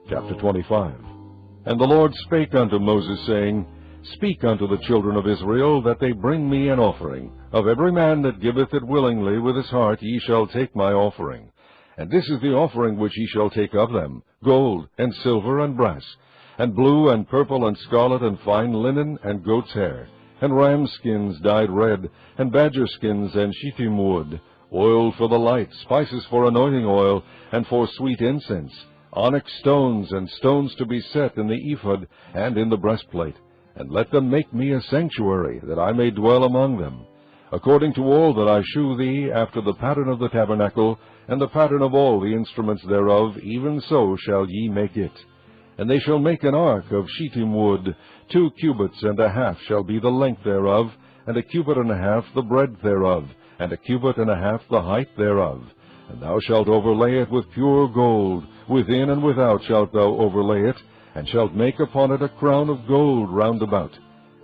Chapter 25. And the Lord spake unto Moses, saying, Speak unto the children of Israel, that they bring me an offering. Of every man that giveth it willingly with his heart ye shall take my offering. And this is the offering which ye shall take of them, gold, and silver, and brass, and blue, and purple, and scarlet, and fine linen, and goat's hair, and ram skins dyed red, and badger skins, and shittim wood, oil for the light, spices for anointing oil, and for sweet incense, onyx stones, and stones to be set in the ephod and in the breastplate. And let them make me a sanctuary, that I may dwell among them. According to all that I shew thee, after the pattern of the tabernacle, and the pattern of all the instruments thereof, even so shall ye make it. And they shall make an ark of shittim wood, 2 cubits and a half shall be the length thereof, and 1 cubit and a half the breadth thereof, and 1 cubit and a half the height thereof. And thou shalt overlay it with pure gold, within and without shalt thou overlay it, and shalt make upon it a crown of gold round about.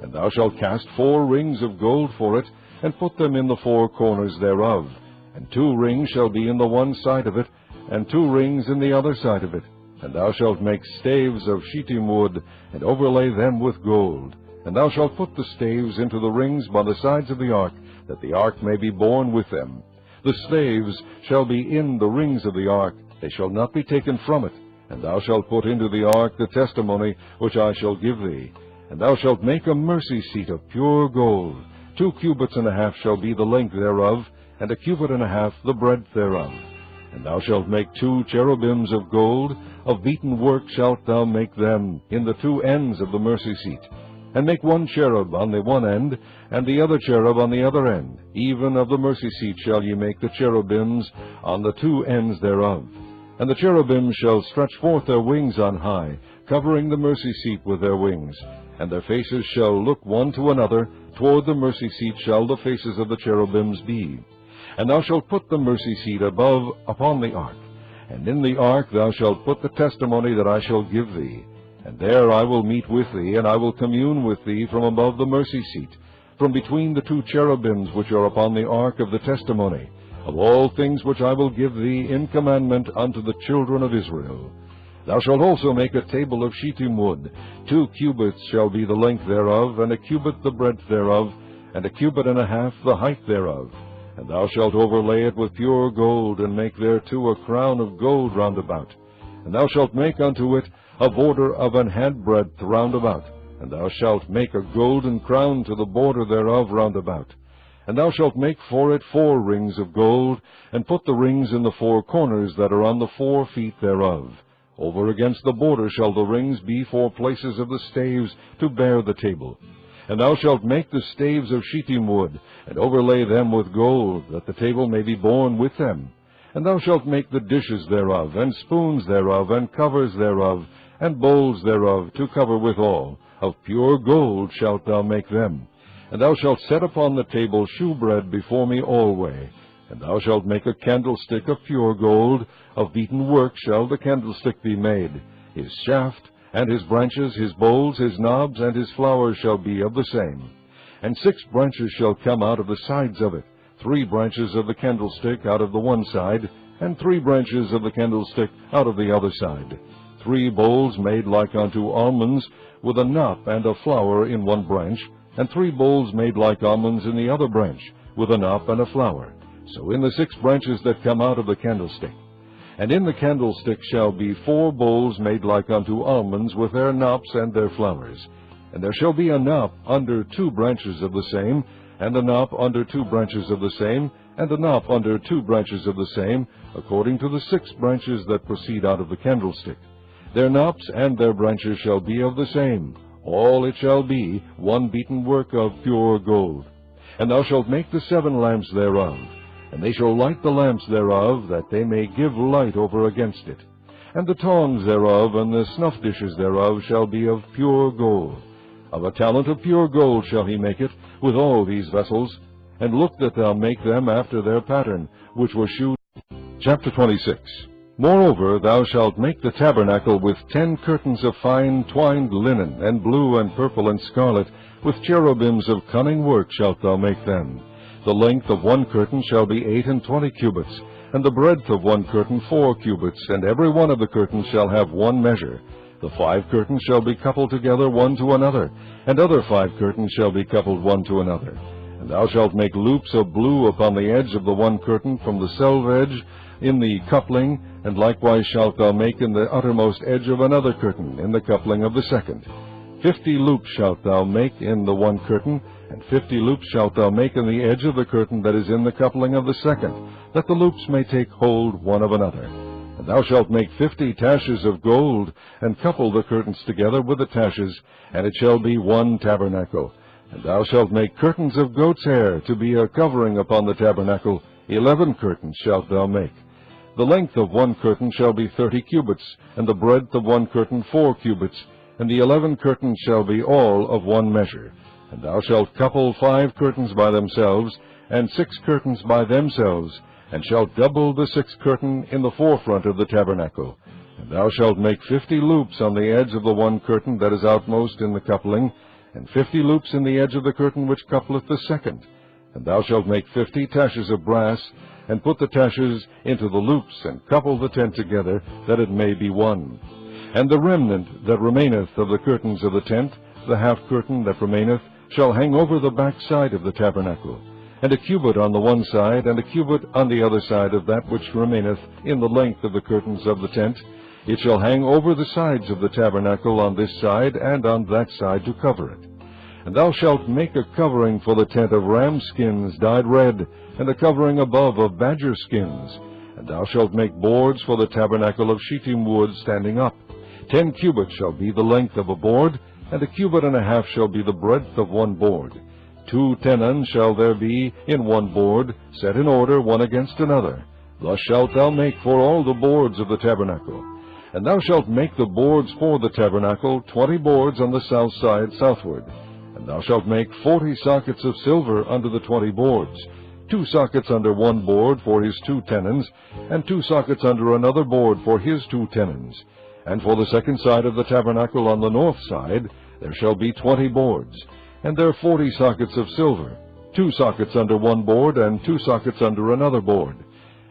And thou shalt cast 4 rings of gold for it, and put them in the 4 corners thereof. And 2 rings shall be in the one side of it, and 2 rings in the other side of it. And thou shalt make staves of shittim wood, and overlay them with gold. And thou shalt put the staves into the rings by the sides of the ark, that the ark may be borne with them. The staves shall be in the rings of the ark, they shall not be taken from it. And thou shalt put into the ark the testimony which I shall give thee. And thou shalt make a mercy seat of pure gold. 2 cubits and a half shall be the length thereof, and 1 cubit and a half the breadth thereof. And thou shalt make 2 cherubims of gold, of beaten work shalt thou make them in the 2 ends of the mercy seat. And make 1 cherub on the one end, and the other cherub on the other end. Even of the mercy seat shall ye make the cherubims on the 2 ends thereof. And the cherubims shall stretch forth their wings on high, covering the mercy seat with their wings. And their faces shall look one to another, toward the mercy seat shall the faces of the cherubims be. And thou shalt put the mercy seat above upon the ark. And in the ark thou shalt put the testimony that I shall give thee. And there I will meet with thee, and I will commune with thee from above the mercy seat, from between the 2 cherubims which are upon the ark of the testimony, of all things which I will give thee in commandment unto the children of Israel. Thou shalt also make a table of shittim wood. 2 cubits shall be the length thereof, and 1 cubit the breadth thereof, and 1 cubit and a half the height thereof. And thou shalt overlay it with pure gold, and make thereto a crown of gold round about. And thou shalt make unto it a border of an handbreadth round about. And thou shalt make a golden crown to the border thereof round about. And thou shalt make for it 4 rings of gold, and put the rings in the 4 corners that are on the 4 feet thereof. Over against the border shall the rings be for places of the staves to bear the table. And thou shalt make the staves of shittim wood, and overlay them with gold, that the table may be borne with them. And thou shalt make the dishes thereof, and spoons thereof, and covers thereof, and bowls thereof, to cover withal. Of pure gold shalt thou make them. And thou shalt set upon the table shewbread before me alway. And thou shalt make a candlestick of pure gold, of beaten work shall the candlestick be made. His shaft, and his branches, his bowls, his knobs, and his flowers shall be of the same. And 6 branches shall come out of the sides of it, 3 branches of the candlestick out of the one side, and 3 branches of the candlestick out of the other side. 3 bowls made like unto almonds, with a knop and a flower in one branch, and 3 bowls made like almonds in the other branch, with a knop and a flower. So in the 6 branches that come out of the candlestick. And in the candlestick shall be 4 bowls made like unto almonds, with their knops and their flowers. And there shall be a knop under 2 branches of the same, and a knop under 2 branches of the same, and a knop under 2 branches of the same, according to the 6 branches that proceed out of the candlestick. Their knops and their branches shall be of the same. All it shall be 1 beaten work of pure gold. And thou shalt make the 7 lamps thereof. And they shall light the lamps thereof, that they may give light over against it. And the tongs thereof, and the snuff dishes thereof, shall be of pure gold. Of a talent of pure gold shall he make it, with all these vessels. And look that thou make them after their pattern, which was shewed. Chapter 26. Moreover, thou shalt make the tabernacle with 10 curtains of fine twined linen, and blue and purple and scarlet, with cherubims of cunning work shalt thou make them. The length of one curtain shall be 28 cubits, and the breadth of one curtain 4 cubits, and every one of the curtains shall have one measure. The 5 curtains shall be coupled together one to another, and other 5 curtains shall be coupled one to another. And thou shalt make loops of blue upon the edge of the one curtain from the selve edge in the coupling, and likewise shalt thou make in the uttermost edge of another curtain in the coupling of the second. 50 loops shalt thou make in the one curtain, and 50 loops shalt thou make in the edge of the curtain that is in the coupling of the second, that the loops may take hold one of another. And thou shalt make 50 taches of gold, and couple the curtains together with the taches, and it shall be one tabernacle. And thou shalt make curtains of goat's hair to be a covering upon the tabernacle. 11 curtains shalt thou make. The length of one curtain shall be 30 cubits, and the breadth of one curtain 4 cubits, and the 11 curtains shall be all of one measure. And thou shalt couple 5 curtains by themselves, and 6 curtains by themselves, and shalt double the 6th curtain in the forefront of the tabernacle. And thou shalt make 50 loops on the edge of the one curtain that is outmost in the coupling, and 50 loops in the edge of the curtain which coupleth the second. And thou shalt make 50 taches of brass, and put the taches into the loops, and couple the tent together, that it may be one. And the remnant that remaineth of the curtains of the tent, the half curtain that remaineth, shall hang over the back side of the tabernacle, and a cubit on the one side, and a cubit on the other side of that which remaineth in the length of the curtains of the tent. It shall hang over the sides of the tabernacle on this side and on that side to cover it. And thou shalt make a covering for the tent of ram skins dyed red, and a covering above of badger skins. And thou shalt make boards for the tabernacle of shittim wood standing up. 10 cubits shall be the length of a board, and a cubit and a half shall be the breadth of one board. 2 tenons shall there be in one board, set in order one against another. Thus shalt thou make for all the boards of the tabernacle. And thou shalt make the boards for the tabernacle, 20 boards on the south side southward. And thou shalt make 40 sockets of silver under the 20 boards, 2 sockets under one board for his 2 tenons, and 2 sockets under another board for his 2 tenons. And for the second side of the tabernacle on the north side there shall be 20 boards, and there 40 sockets of silver, 2 sockets under one board, and 2 sockets under another board.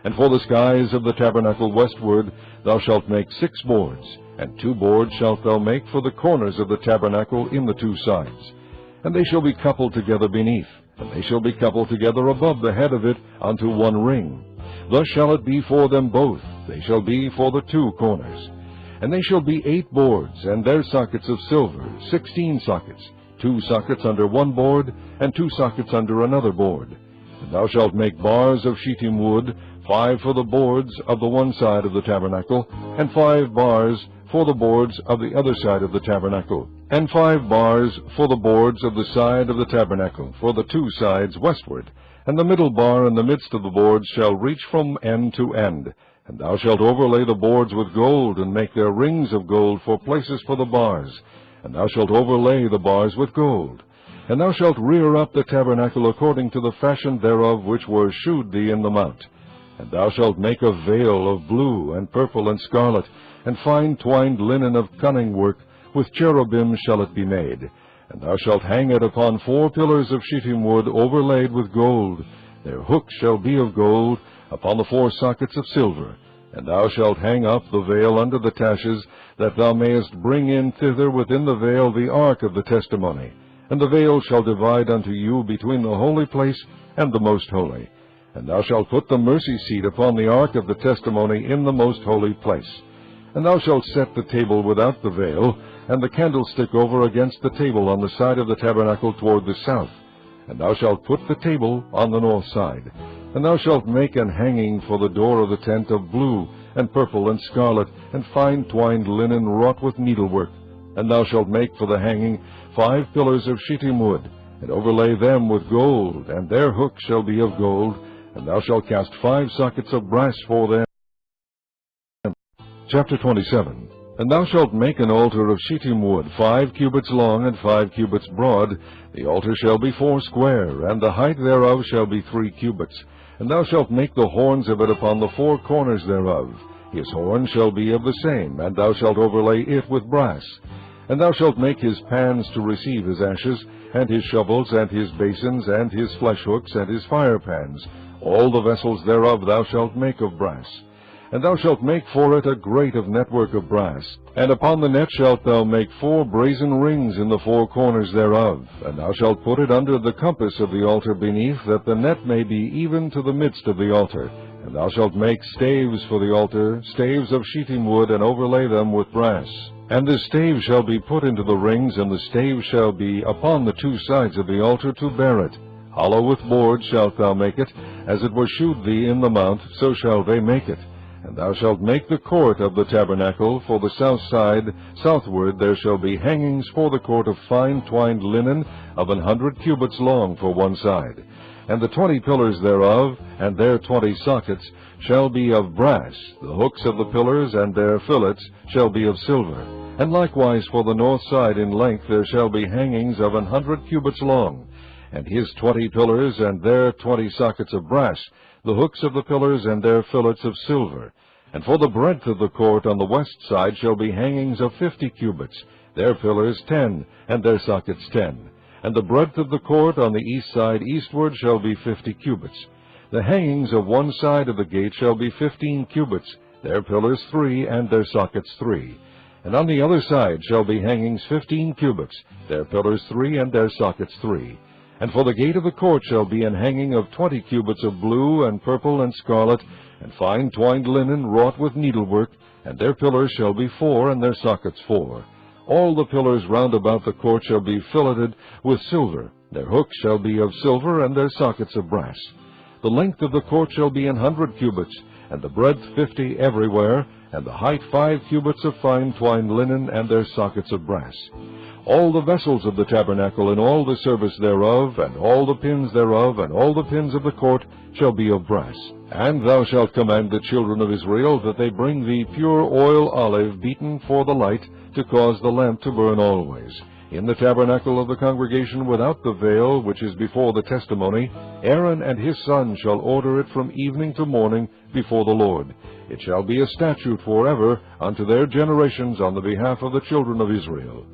And for the skies of the tabernacle westward thou shalt make 6 boards, and 2 boards shalt thou make for the corners of the tabernacle in the 2 sides. And they shall be coupled together beneath, and they shall be coupled together above the head of it unto one ring. Thus shall it be for them both, they shall be for the 2 corners. And they shall be 8 boards, and their sockets of silver, 16 sockets, 2 sockets under one board, and 2 sockets under another board. And thou shalt make bars of shittim wood, 5 for the boards of the one side of the tabernacle, and 5 bars for the boards of the other side of the tabernacle, and 5 bars for the boards of the side of the tabernacle, for the 2 sides westward. And the middle bar in the midst of the boards shall reach from end to end. And thou shalt overlay the boards with gold, and make their rings of gold for places for the bars. And thou shalt overlay the bars with gold. And thou shalt rear up the tabernacle according to the fashion thereof which were shewed thee in the mount. And thou shalt make a veil of blue, and purple, and scarlet, and fine twined linen of cunning work, with cherubim shall it be made. And thou shalt hang it upon 4 pillars of shittim wood overlaid with gold. Their hooks shall be of gold, upon the 4 sockets of silver. And thou shalt hang up the veil under the taches, that thou mayest bring in thither within the veil the ark of the testimony. And the veil shall divide unto you between the holy place and the most holy. And thou shalt put the mercy seat upon the ark of the testimony in the most holy place. And thou shalt set the table without the veil, and the candlestick over against the table on the side of the tabernacle toward the south. And thou shalt put the table on the north side. And thou shalt make an hanging for the door of the tent of blue, and purple, and scarlet, and fine twined linen wrought with needlework. And thou shalt make for the hanging 5 pillars of shittim wood, and overlay them with gold, and their hooks shall be of gold. And thou shalt cast 5 sockets of brass for them. Chapter 27. And thou shalt make an altar of shittim wood, 5 cubits long, and 5 cubits broad. The altar shall be 4 square, and the height thereof shall be 3 cubits. And thou shalt make the horns of it upon the 4 corners thereof. His horn shall be of the same, and thou shalt overlay it with brass. And thou shalt make his pans to receive his ashes, and his shovels, and his basins, and his flesh hooks, and his fire pans. All the vessels thereof thou shalt make of brass. And thou shalt make for it a grate of network of brass. And upon the net shalt thou make 4 brazen rings in the 4 corners thereof. And thou shalt put it under the compass of the altar beneath, that the net may be even to the midst of the altar. And thou shalt make staves for the altar, staves of shittim wood, and overlay them with brass. And the stave shall be put into the rings, and the stave shall be upon the 2 sides of the altar to bear it. Hollow with boards shalt thou make it, as it was shewed thee in the mount, so shall they make it. And thou shalt make the court of the tabernacle. For the south side, southward, there shall be hangings for the court of fine twined linen of 100 cubits long for one side. And the 20 pillars thereof, and their 20 sockets, shall be of brass. The hooks of the pillars and their fillets shall be of silver. And likewise for the north side in length there shall be hangings of 100 cubits long. And his 20 pillars and their 20 sockets of brass, the hooks of the pillars and their fillets of silver. And for the breadth of the court on the west side shall be hangings of 50 cubits, their pillars 10, and their sockets 10. And the breadth of the court on the east side eastward shall be 50 cubits. The hangings of one side of the gate shall be 15 cubits, their pillars 3, and their sockets 3. And on the other side shall be hangings 15 cubits, their pillars 3, and their sockets 3. And for the gate of the court shall be an hanging of 20 cubits of blue, and purple, and scarlet, and fine twined linen wrought with needlework, and their pillars shall be 4, and their sockets 4. All the pillars round about the court shall be filleted with silver. Their hooks shall be of silver, and their sockets of brass. The length of the court shall be 100 cubits, and the breadth 50 everywhere, and the height 5 cubits of fine twined linen, and their sockets of brass. All the vessels of the tabernacle, and all the service thereof, and all the pins thereof, and all the pins of the court, shall be of brass. And thou shalt command the children of Israel that they bring thee pure oil olive beaten for the light, to cause the lamp to burn always. In the tabernacle of the congregation without the veil, which is before the testimony, Aaron and his sons shall order it from evening to morning before the Lord. It shall be a statute forever unto their generations on the behalf of the children of Israel.